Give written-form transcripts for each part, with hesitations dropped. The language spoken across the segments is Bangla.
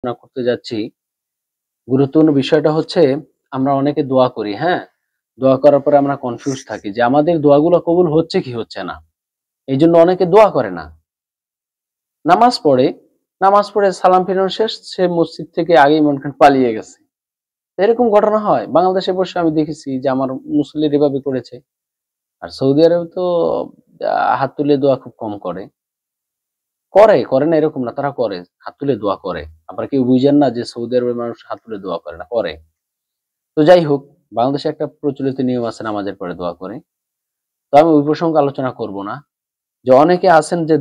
আলোচনা করতে যাচ্ছি। গুরুত্বপূর্ণ বিষয়টা হচ্ছে আমরা অনেকে দোয়া করি, হ্যাঁ? দোয়া করার পরে আমরা কনফিউজ থাকি যে আমাদের দোয়াগুলো কবুল হচ্ছে কি হচ্ছে না। এইজন্য অনেকে দোয়া করে না। নামাজ পড়ে, নামাজ পড়ে সালাম ফিরানো শেষ, সে মসজিদ থেকে আগেই মনে করেন পালিয়ে গেছে। এরকম ঘটনা হয়। বাংলাদেশে বসে আমি দেখেছি যে আমার মুসল্লিরা এভাবে করেছে। আর সৌদি আরবে তো হাত তুলে দোয়া খুব কম করে। করে না এরকম না, তারা করে। হাত তুলে দোয়া করে। আবার কেউ বুঝেন না যে সৌদি আরবের মানুষ হাত তুলে দোয়া করে না, করে। তো যাই হোক, বাংলাদেশে একটা প্রচলিত নিয়ম আছে নামাজের পরে দোয়া করে। তো আমি ওই প্রসঙ্গে আলোচনা করব না। যে অনেকে আছেন যে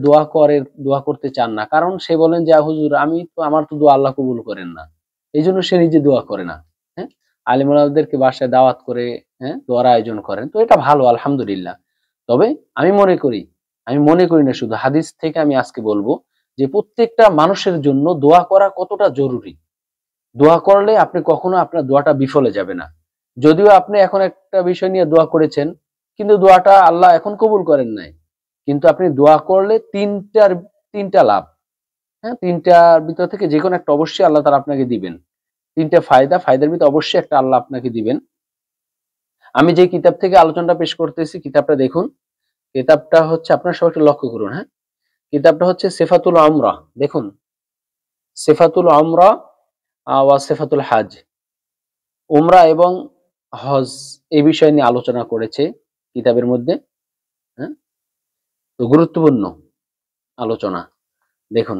দোয়া করতে চান না। কারণ সে বলেন যে হুজুর আমার তো দোয়া আল্লাহ কবুল করেন না। এইজন্য সে নিজে দোয়া করে না। হ্যাঁ? আলিম ওলামাদেরকে বাসায় দাওয়াত করে, হ্যাঁ, দোয়ার আয়োজন করেন। তো এটা ভালো, আলহামদুলিল্লাহ। তবে আমি মনে করি না, শুধু হাদিস থেকে আমি আজকে বলবো যে প্রত্যেকটা মানুষের জন্য দোয়া করা কতটা জরুরি। দোয়া করলে আপনি কখনো আপনার দোয়াটা বিফলে যাবে না। যদিও আপনি এখন একটা বিষয় নিয়ে দোয়া করেছেন, কিন্তু দোয়াটা আল্লাহ এখন কবুল করেন নাই। কিন্তু আপনি দোয়া করলে তিনটা লাভ। হ্যাঁ? তিনটার ভিতর থেকে যেকোনো একটা অবশ্যই আল্লাহ তাআলা আপনাকে দিবেন। তিনটা ফায়দার ভিতর অবশ্যই একটা আল্লাহ আপনাকে দিবেন। আমি যে কিতাব থেকে আলোচনাটা পেশ করতেছি কিতাবটা দেখুন। কিতাবটা হচ্ছে আপনারা সবাই একটু লক্ষ্য করুন, হ্যাঁ? কিতাবটা হচ্ছে সিফাতুল উমরাহ। দেখুন, সিফাতুল উমরাহ ওয়া সিফাতুল হাজ। উমরা এবং হজ এই বিষয় নিয়ে আলোচনা করেছে কিতাবের মধ্যে। হ্যাঁ? তো গুরুত্বপূর্ণ আলোচনা। দেখুন,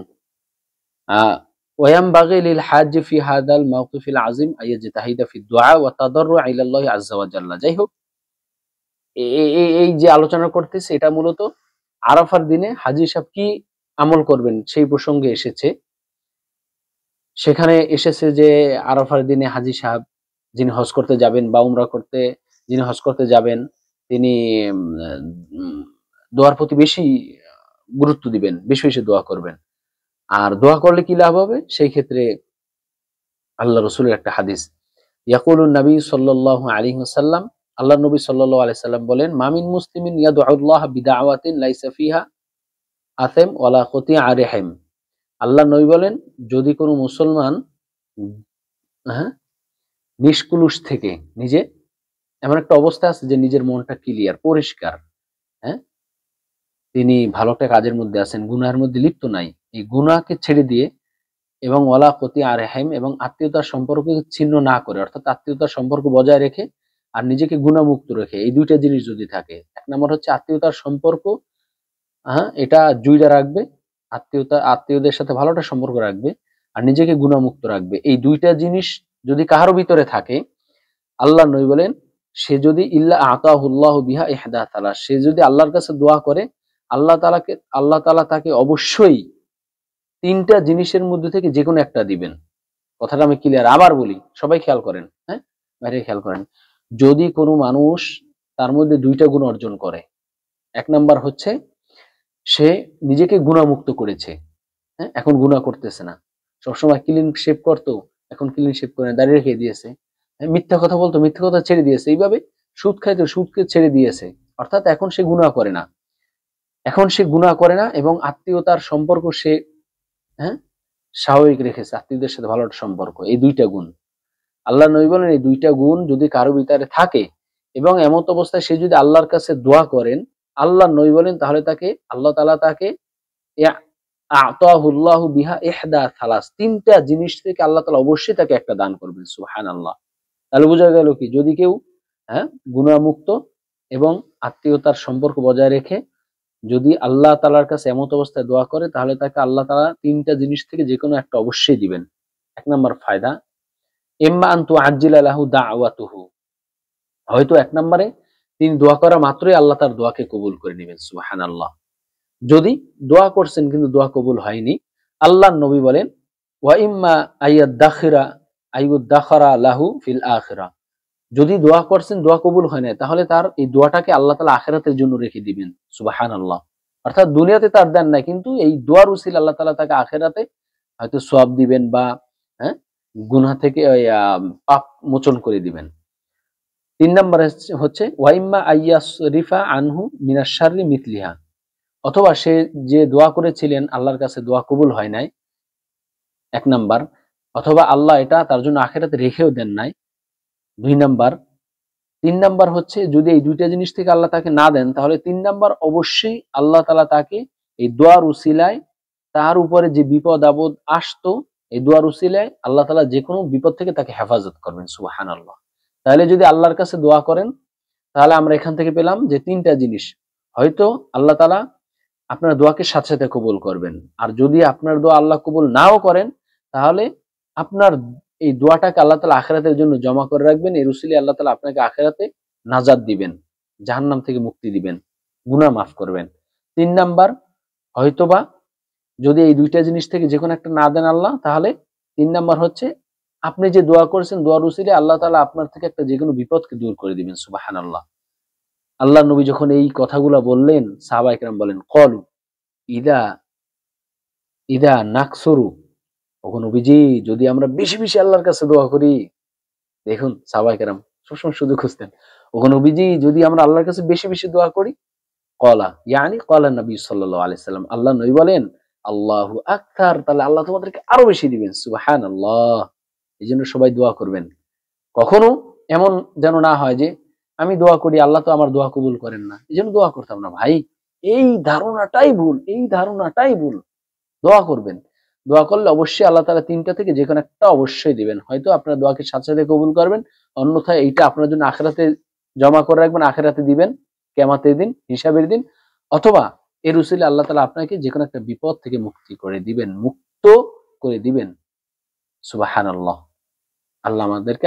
وينبغي للحاج في هذا الموقف العظيم أن يجتهد في الدعاء والتضرع إلى الله عز وجل। যাই হোক, এই যে আলোচনা করতেছি এটা মূলত আরাফার দিনে হাজী সাহেব কি আমল করবেন সেই প্রসঙ্গে এসেছে। সেখানে এসেছে যে আরাফার দিনে হাজী সাহেব যিনি হজ করতে যাবেন বা উমরা করতে যিনি হজ করতে যাবেন তিনি দোয়ার প্রতি বেশি গুরুত্ব দিবেন, বেশি বেশি দোয়া করবেন। আর দোয়া করলে কি লাভ হবে সেই ক্ষেত্রে আল্লাহ রসুলের একটা হাদিস, ইয়াকুলুন নবী সাল্লাল্লাহু আলাইহি ওয়াসাল্লাম, আল্লাহ নবী সাল্লাল্লাহু আলাইহি সাল্লাম বলেন, মামিন মুসলিমিন ইয়াদউল্লাহ বিদাওয়াতিন লাইসা ফিহা আথম ওয়ালা কতিআ রাহিম। আল্লাহ নবী বলেন, যদি কোনো মুসলমান হ্যাঁ নিষ্কুলুষ থেকে নিজে এমন একটা অবস্থা আছে যে নিজের মনটা ক্লিয়ার, পরিষ্কার, হ্যাঁ, তিনি ভালো একটা কাজের মধ্যে আছেন, গুনাহের মধ্যে লিপ্ত নাই, এই গুনাহকে ছেড়ে দিয়ে এবং ওয়ালা কতি আরহাম এবং আত্মীয়তার সম্পর্ক ছিন্ন না করে, অর্থাৎ আত্মীয়তার সম্পর্ক বজায় রেখে আর নিজেকে গুণামুক্ত রেখে, এই দুইটা জিনিস যদি থাকে, এক নম্বর হচ্ছে আত্মীয়তার সম্পর্ক, হ্যাঁ, এটা জুইরা রাখবে, আত্মীয়দের সাথে ভালো একটা সম্পর্ক রাখবে আর নিজেকে গুণামুক্ত রাখবে। এই দুইটা জিনিস যদি কাহারো ভিতরে থাকে, আল্লাহ নবী বলেন, সে যদি ইল্লা আতাহুল্লাহ বিহা ইহদা তালা, সে যদি আল্লাহর কাছে দোয়া করে আল্লাহ তাআলা তাকে অবশ্যই তিনটা জিনিসের মধ্যে থেকে যে কোনো একটা দিবেন। কথাটা আমি ক্লিয়ার আবার বলি, সবাই খেয়াল করেন, হ্যাঁ, বাইরে খেয়াল করেন। যদি কোনো মানুষ তার মধ্যে দুইটা গুণ অর্জন করে, এক নাম্বার হচ্ছে সে নিজেকে গুণামুক্ত করেছে, হ্যাঁ, এখন গুনাহ করতেছে না। সবসময় ক্লিন শেভ করতো, এখন ক্লিন শেভ করে দাঁড়িয়ে রেখে দিয়েছে। মিথ্যা কথা বলতো, মিথ্যা কথা ছেড়ে দিয়েছে। এইভাবে সুদ খাইতো, সুদকে ছেড়ে দিয়েছে। অর্থাৎ এখন সে গুনাহ করে না, এবং আত্মীয়তার সম্পর্ক সে, হ্যাঁ, স্বাভাবিক রেখেছে, আত্মীয়দের সাথে ভালো একটা সম্পর্ক। এই দুইটা গুণ আল্লাহ নবী বলেন, এই দুইটা গুণ যদি কারো ভিতরে থাকে এবং এমত অবস্থায় সে যদি আল্লাহর কাছে দোয়া করেন, আল্লাহ নবী বলেন, তাহলে তাকে আল্লাহ তাআলা তাকে আতাহুল্লাহু বিহা ইহদা সালাস, তিনটা জিনিস থেকে আল্লাহ তাআলা অবশ্যই তাকে একটা দান করবেন। সুবহানাল্লাহ। তাহলে বোঝা গেল কি, যদি কেউ, হ্যাঁ, গুনাহমুক্ত এবং আত্মীয়তার সম্পর্ক বজায় রেখে যদি আল্লাহ তাআলার কাছে এমত অবস্থায় দোয়া করে, তাহলে তাকে আল্লাহ তাআলা তিনটা জিনিস থেকে যে কোনো একটা অবশ্যই দিবেন। এক নাম্বার ফায়দা, ইম্মা আন তুআজ্জিলা লাহু দাওয়াতুহু, হয়তো এক নম্বরে তিনি দোয়া করা মাত্রই আল্লাহ তার দোয়াকে কবুল করে নেবেন। সুবহানাল্লাহ। যদি দোয়া করছেন কিন্তু দোয়া কবুল হয়নি, আল্লাহর নবী বলেন, ওয়া ইম্মা আইয়ুদ্দাখারা লাহু ফিল আখিরাহ, যদি দোয়া করছেন দোয়া কবুল হয় না, তাহলে তার এই দোয়াটাকে আল্লাহ তাআলা আখিরাতের জন্য রেখে দিবেন। সুবহানাল্লাহ। অর্থাৎ দুনিয়াতে তার দেন নাই, কিন্তু এই দোয়ার উসিলা আল্লাহ তাআলা তাকে আখিরাতে হয়তো সওয়াব দিবেন বা, হ্যাঁ, গুনাহ থেকে পাপ মোচন করে দিবেন। ৩ নম্বরে হচ্ছে ওয়াইম্মা আইয়াসরিফা আনহু মিনাশ শাররি মিথলিহা, অথবা সে যে দোয়া করেছিলেন আল্লাহর কাছে দোয়া কবুল হয় নাই, এক নাম্বার, অথবা আল্লাহ এটা তার জন্য আখিরাতে রেখেও দেন নাই। 2 নাম্বার। 3 নাম্বার হচ্ছে যদি এই দুইটা জিনিস থেকে আল্লাহ তাকে না দেন, তাহলে 3 নাম্বার অবশ্যই আল্লাহ তাআলা তাকে এই দোয়ার উসিলায় তার উপরে যে বিপদ আপদ আসতো, এই দোয়ার উসিলায় আল্লাহ তাআলা যে কোনো বিপদ থেকে তাকে হেফাজত করবেন। সুবহানাল্লাহ। তাহলে যদি আল্লাহর কাছে দোয়া করেন, তাহলে আমরা এখান থেকে পেলাম যে 3টা জিনিস। হয়তো আল্লাহ তাআলা আপনার দোয়াকে সাথে সাথে কবুল করবেন। আর যদি আপনার দোয়া আল্লাহ কবুল নাও করেন, তাহলে আপনার এই দোয়াটাকে আল্লাহ তাআলা আখিরাতের জন্য জমা করে রাখবেন। এর উসিলায় আল্লাহ তাআলা আপনাকে আখিরাতে নাজাত দিবেন, জাহান্নাম থেকে মুক্তি দিবেন, গুনাহ মাফ করবেন। 3 নাম্বার, হয়তোবা যদি এই দুইটা জিনিস থেকে যে কোনো একটা না দেন আল্লাহ, তাহলে 3 নাম্বার হচ্ছে আপনি যে দোয়া করেছেন, দোয়ার উসিলায় আল্লাহ তাআলা আপনার থেকে একটা যে কোনো বিপদকে দূর করে দিবেন। সুবহানাল্লাহ। আল্লাহর নবী যখন এই কথাগুলা বললেন, সাহাবায়ে কেরাম বলেন, ক্বালু ইদা ইদা নাকসুরু, ওগো নবীজি যদি আমরা বেশি বেশি আল্লাহর কাছে দোয়া করি। দেখুন সাহাবায়ে কেরাম সবসময় শুধু খুঁজতেন, ওগো নবীজি যদি আমরা আল্লাহর কাছে বেশি বেশি দোয়া করি। ক্বালা ইয়ানি ক্বালা নবী সাল্লাল্লাহু আলাইহি সাল্লাম, আল্লাহর নবী বলেন, আল্লাহু আকবার, তাহলে আল্লাহ তোমাদেরকে আরো বেশি দিবেন। সুবহানাল্লাহ। এইজন্য সবাই দোয়া করবেন। কখনো এমন যেন না হয় যে আমি দোয়া করি আল্লাহ তো আমার দোয়া কবুল করেন না, এইজন্য দোয়া করতাম না। ভাই, এই ধারণাটাই ভুল, এই ধারণাটাই ভুল। দোয়া করবেন। দোয়া করলে অবশ্যই আল্লাহ তাআলা 3টা থেকে যে কোনো একটা অবশ্যই দিবেন। হয়তো আপনার দোয়াকে সাথে সাথে কবুল করবেন, অন্যথায় এইটা আপনার জন্য আখিরাতে জমা করে রাখবেন, আখিরাতে দিবেন, কিয়ামতের দিন, হিসাবের দিন। অথবা এর উসিলায় আল্লাহ তাআলা আপনাকে যে কোনো একটা বিপদ থেকে মুক্তি করে দিবেন, মুক্ত করে দিবেন। সুবহানাল্লাহ। আল্লাহ আমাদেরকে